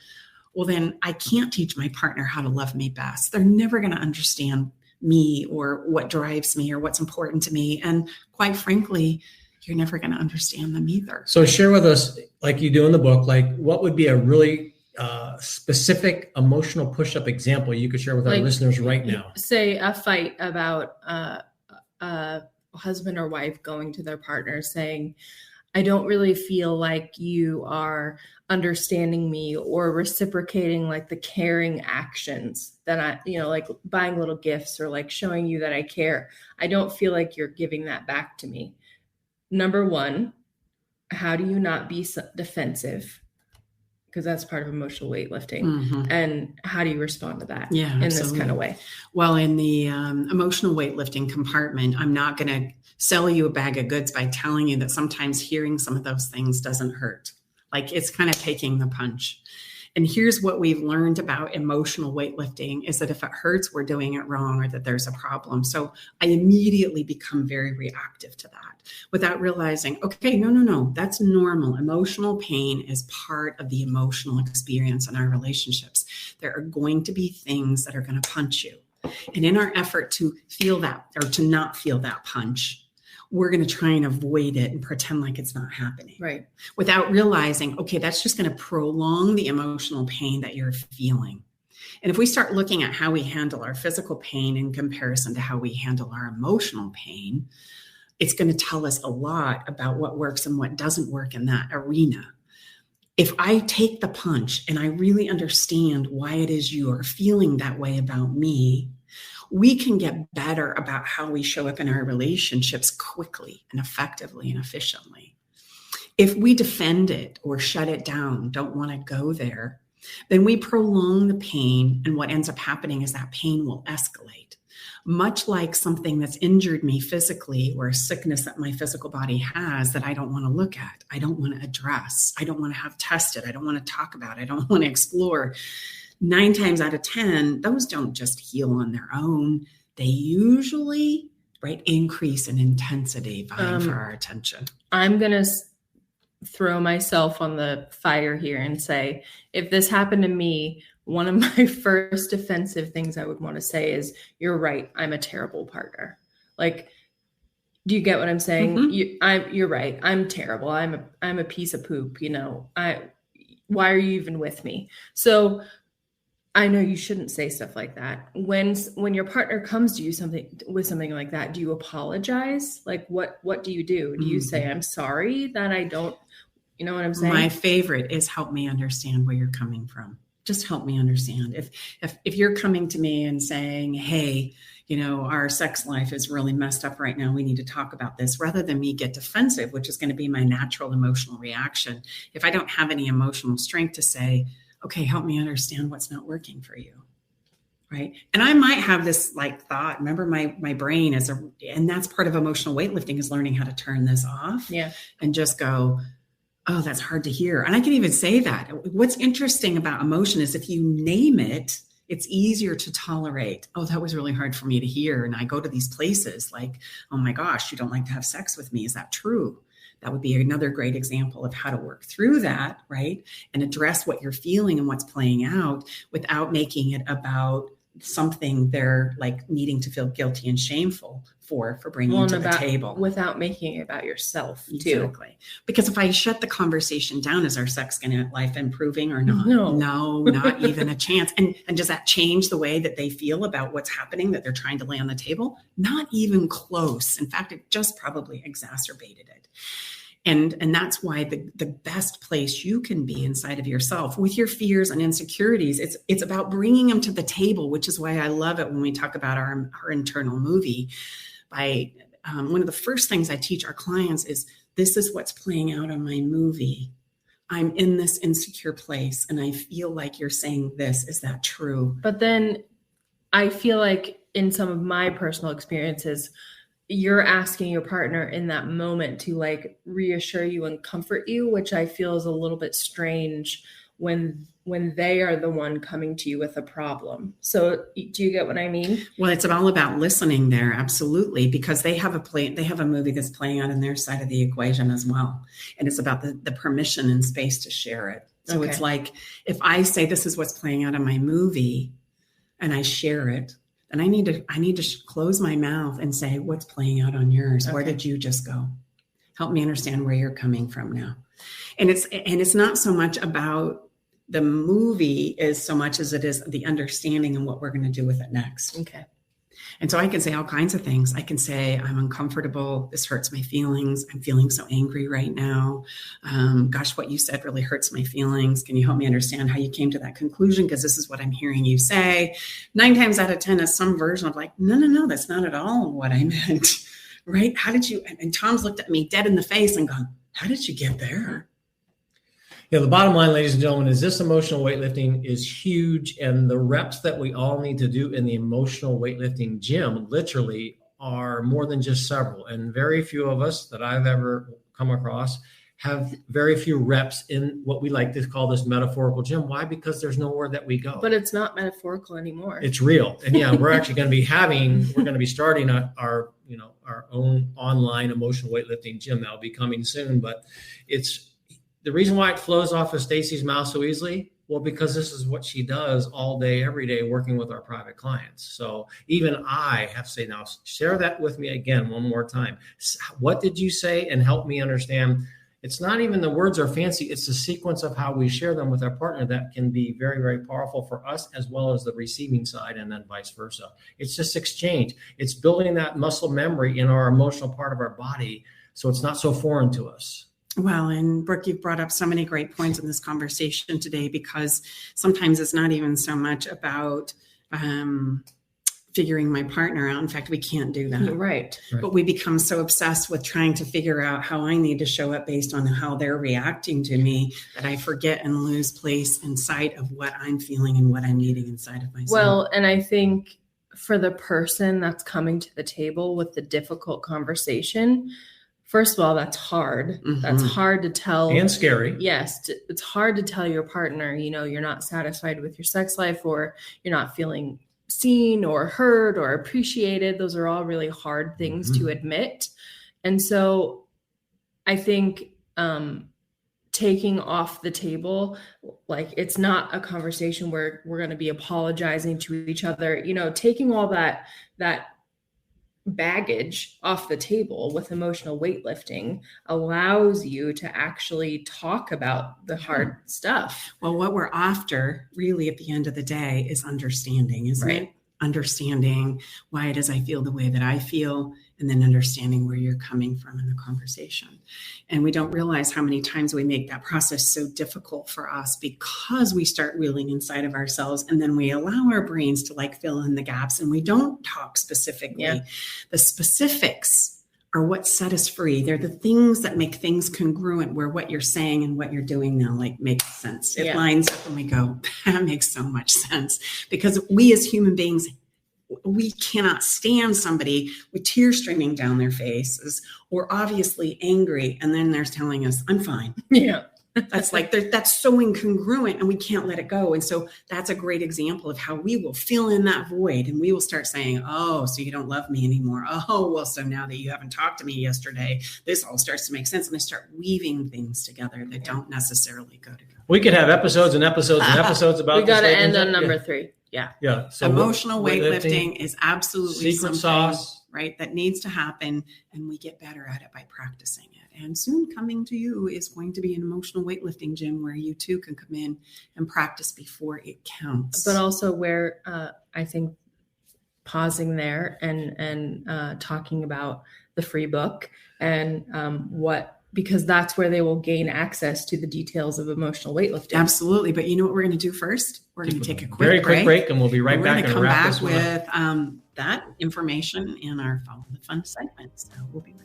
well, then I can't teach my partner how to love me best. They're never going to understand me or what drives me or what's important to me. And quite frankly, you're never going to understand them either. So share with us, like you do in the book, like what would be a really specific emotional push-up example you could share with our listeners right now? Say a fight about a husband or wife going to their partner saying, I don't really feel like you are understanding me or reciprocating like the caring actions that I, like buying little gifts or like showing you that I care. I don't feel like you're giving that back to me. Number one, how do you not be defensive? Because that's part of emotional weightlifting. Mm-hmm. And how do you respond to that in this kind of way? Well, in the emotional weightlifting compartment, I'm not going to sell you a bag of goods by telling you that sometimes hearing some of those things doesn't hurt. Like, it's kind of taking the punch. And here's what we've learned about emotional weightlifting is that if it hurts, we're doing it wrong or that there's a problem. So I immediately become very reactive to that without realizing, okay, no, that's normal. Emotional pain is part of the emotional experience in our relationships. There are going to be things that are going to punch you. And in our effort to feel that or to not feel that punch, we're going to try and avoid it and pretend like it's not happening. Right. Without realizing, okay, that's just going to prolong the emotional pain that you're feeling. And if we start looking at how we handle our physical pain in comparison to how we handle our emotional pain, it's going to tell us a lot about what works and what doesn't work in that arena. If I take the punch and I really understand why it is you are feeling that way about me, we can get better about how we show up in our relationships quickly and effectively and efficiently. If we defend it or shut it down, don't want to go there, then we prolong the pain. And what ends up happening is that pain will escalate. Much like something that's injured me physically or a sickness that my physical body has that I don't want to look at, I don't want to address, I don't want to have tested, I don't want to talk about, I don't want to explore. 9 times out of 10, those don't just heal on their own. They usually, increase in intensity, vying for our attention. I'm going to throw myself on the fire here and say, if this happened to me, one of my first defensive things I would want to say is, you're right, I'm a terrible partner. Like, do you get what I'm saying? Mm-hmm. You're right. I'm terrible. I'm a piece of poop. Why are you even with me? So I know you shouldn't say stuff like that. When your partner comes to you with something like that, do you apologize? Like, what do you do? Do you say, I'm sorry that I don't, you know what I'm saying? My favorite is help me understand where you're coming from. Just help me understand. If you're coming to me and saying, hey, our sex life is really messed up right now, we need to talk about this, rather than me get defensive, which is going to be my natural emotional reaction. If I don't have any emotional strength to say, okay, help me understand what's not working for you. Right. And I might have this thought, remember my brain and that's part of emotional weightlifting, is learning how to turn this off and just go, oh, that's hard to hear. And I can even say that. What's interesting about emotion is if you name it, it's easier to tolerate. Oh, that was really hard for me to hear. And I go to these places like, oh my gosh, you don't like to have sex with me. Is that true? That would be another great example of how to work through that, right? And address what you're feeling and what's playing out without making it about something they're like needing to feel guilty and shameful for bringing to the table. Without making it about yourself too. Exactly. Because if I shut the conversation down, is our sex life improving or not? No, not even a chance. And does that change the way that they feel about what's happening that they're trying to lay on the table? Not even close. In fact, it just probably exacerbated it. And that's why the best place you can be inside of yourself with your fears and insecurities, it's about bringing them to the table, which is why I love it when we talk about our internal movie. One of the first things I teach our clients is, this is what's playing out on my movie. I'm in this insecure place and I feel like you're saying this. Is that true? But then I feel like in some of my personal experiences, you're asking your partner in that moment to like reassure you and comfort you, which I feel is a little bit strange when they are the one coming to you with a problem. So do you get what I mean? Well, it's all about listening there. Absolutely. Because they have a movie that's playing out in their side of the equation as well. And it's about the permission and space to share it. So It's like, if I say this is what's playing out in my movie and I share it, and I need to close my mouth and say, what's playing out on yours? Okay. Where did you just go? Help me understand where you're coming from now. And it's not so much about the movie as so much as it is the understanding and what we're going to do with it next. Okay. And so I can say all kinds of things. I can say, I'm uncomfortable. This hurts my feelings. I'm feeling so angry right now. Gosh, what you said really hurts my feelings. Can you help me understand how you came to that conclusion? Because this is what I'm hearing you say. 9 times out of 10 is some version of like, no, that's not at all what I meant. Right? How did you? And Tom's looked at me dead in the face and gone, how did you get there? The bottom line, ladies and gentlemen, is this emotional weightlifting is huge. And the reps that we all need to do in the emotional weightlifting gym literally are more than just several. And very few of us that I've ever come across have very few reps in what we like to call this metaphorical gym. Why? Because there's nowhere that we go. But it's not metaphorical anymore. It's real. And we're actually going to be starting our own online emotional weightlifting gym. That'll be coming soon. But it's the reason why it flows off of Staci's mouth so easily. Well, because this is what she does all day, every day, working with our private clients. So even I have to say, now share that with me again one more time. What did you say? And help me understand. It's not even the words are fancy. It's the sequence of how we share them with our partner that can be very, very powerful for us as well as the receiving side, and then vice versa. It's just exchange. It's building that muscle memory in our emotional part of our body so it's not so foreign to us. Well, and Brooke, you've brought up so many great points in this conversation today, because sometimes it's not even so much about figuring my partner out. In fact, we can't do that. Right. But we become so obsessed with trying to figure out how I need to show up based on how they're reacting to me that I forget and lose place in sight of what I'm feeling and what I'm needing inside of myself. Well, and I think for the person that's coming to the table with the difficult conversation, first of all, that's hard. Mm-hmm. That's hard to tell. And scary. Yes. It's hard to tell your partner, you're not satisfied with your sex life, or you're not feeling seen or heard or appreciated. Those are all really hard things to admit. And so I think taking off the table, like, it's not a conversation where we're going to be apologizing to each other, taking all that baggage off the table with emotional weightlifting allows you to actually talk about the hard stuff. Well, what we're after really at the end of the day is understanding, isn't it? Understanding why it is I feel the way that I feel, and then understanding where you're coming from in the conversation. And we don't realize how many times we make that process so difficult for us because we start reeling inside of ourselves, and then we allow our brains to fill in the gaps, and we don't talk specifically. Yeah. The specifics are what set us free. They're the things that make things congruent, where what you're saying and what you're doing now makes sense. It lines up and we go, that makes so much sense. Because we as human beings, we cannot stand somebody with tears streaming down their faces or obviously angry, and then they're telling us, I'm fine. Yeah. That's that's so incongruent, and we can't let it go. And so that's a great example of how we will fill in that void, and we will start saying, oh, so you don't love me anymore. Oh, well, so now that you haven't talked to me yesterday, this all starts to make sense. And I start weaving things together that don't necessarily go together. We could have episodes and episodes and episodes about this. We got to end on number 3. Yeah. So emotional weightlifting is absolutely secret something, sauce, right? That needs to happen, and we get better at it by practicing it. And soon coming to you is going to be an emotional weightlifting gym where you too can come in and practice before it counts. But also where I think pausing there and talking about the free book and because that's where they will gain access to the details of emotional weightlifting. Absolutely. But you know what we're going to do first? We're going to take a quick break, and we'll be right back. We're going to come back with that information in our Follow the Fun segment. So we'll be right back.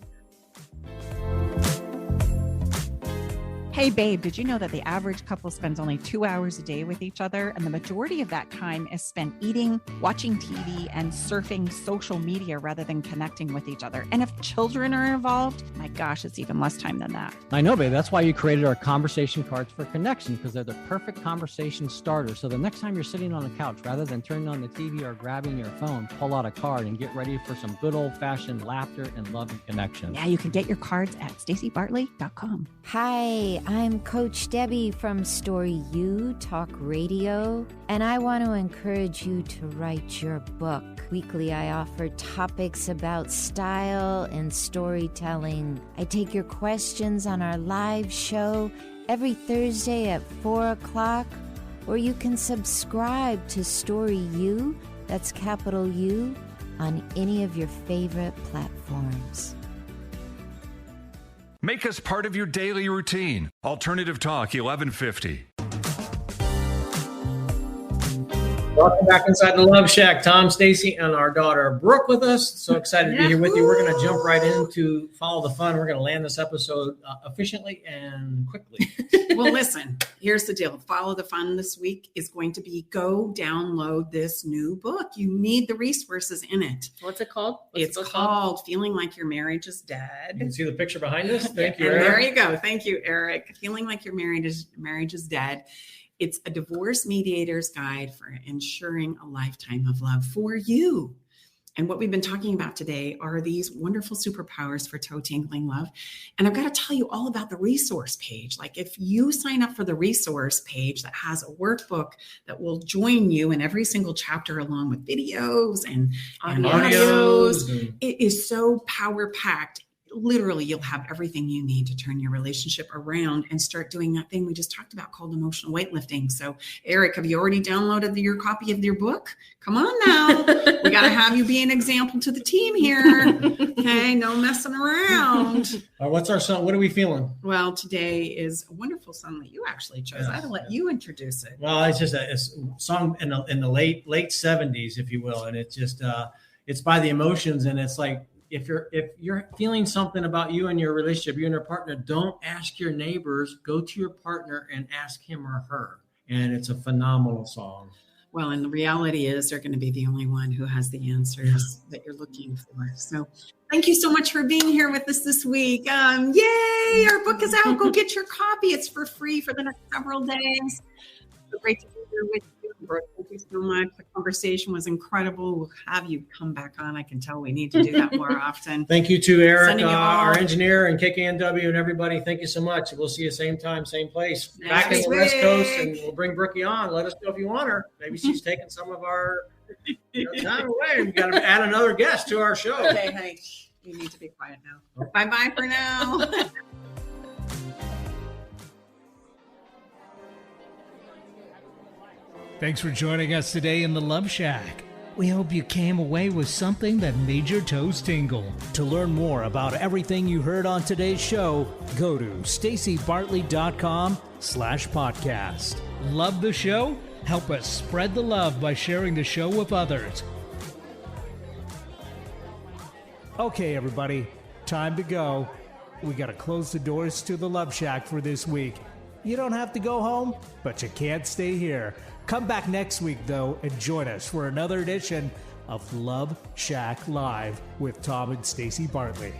Hey, babe, did you know that the average couple spends only 2 hours a day with each other? And the majority of that time is spent eating, watching TV, and surfing social media rather than connecting with each other. And if children are involved, my gosh, it's even less time than that. I know, babe. That's why you created our conversation cards for connection, because they're the perfect conversation starter. So the next time you're sitting on the couch, rather than turning on the TV or grabbing your phone, pull out a card and get ready for some good old-fashioned laughter and love and connection. Yeah, you can get your cards at stacibartley.com. Hi, I'm Coach Debbie from Story U Talk Radio, and I want to encourage you to write your book. Weekly, I offer topics about style and storytelling. I take your questions on our live show every Thursday at 4 o'clock, or you can subscribe to Story U, that's capital U, on any of your favorite platforms. Make us part of your daily routine. Alternative Talk 1150. Welcome back inside the Love Shack. Tom, Staci, and our daughter Brooke with us. So excited to be here with you. We're going to jump right into Follow the Fun. We're going to land this episode efficiently and quickly. Well, listen, here's the deal. Follow the Fun this week is going to be go download this new book. You need the resources in it. What's it called? It's called Feeling Like Your Marriage is Dead. You can see the picture behind us. Thank you, And Eric. there you go. Thank you, Eric. Feeling Like Your Marriage is Dead. It's a divorce mediator's guide for ensuring a lifetime of love for you. And what we've been talking about today are these wonderful superpowers for toe-tingling love. And I've got to tell you all about the resource page. Like if you sign up for the resource page that has a workbook that will join you in every single chapter along with videos and audios, it is so power-packed. Literally, you'll have everything you need to turn your relationship around and start doing that thing we just talked about called emotional weightlifting. So, Eric, have you already downloaded your copy of your book? Come on now. We got to have you be an example to the team here. Okay, no messing around. What's our song? What are we feeling? Well, today is a wonderful song that you actually chose. I had to let you introduce it. Well, it's just a song in the late 70s, if you will. And it's just, it's by the Emotions. And it's like, if you're feeling something about you and your relationship, you and your partner, don't ask your neighbors, go to your partner and ask him or her. And it's a phenomenal song. Well, and the reality is they're going to be the only one who has the answers that you're looking for. So thank you so much for being here with us this week. Yay, our book is out. Go get your copy. It's for free for the next several days. So great to be here with you. Brooke, thank you so much. The conversation was incredible. We'll have you come back on. I can tell we need to do that more often. Thank you to Eric, our engineer, and KKNW and everybody. Thank you so much. We'll see you same time, same place. Back in the West Coast, and we'll bring Brookie on. Let us know if you want her. Maybe she's taking some of our time away. We've got to add another guest to our show. Okay, honey, you need to be quiet now. Bye-bye for now. Thanks for joining us today in the Love Shack. We hope you came away with something that made your toes tingle. To learn more about everything you heard on today's show, go to stacibartley.com/podcast. Love the show? Help us spread the love by sharing the show with others. Okay, everybody, time to go. We got to close the doors to the Love Shack for this week. You don't have to go home, but you can't stay here. Come back next week, though, and join us for another edition of Love Shack Live with Tom and Staci Bartley.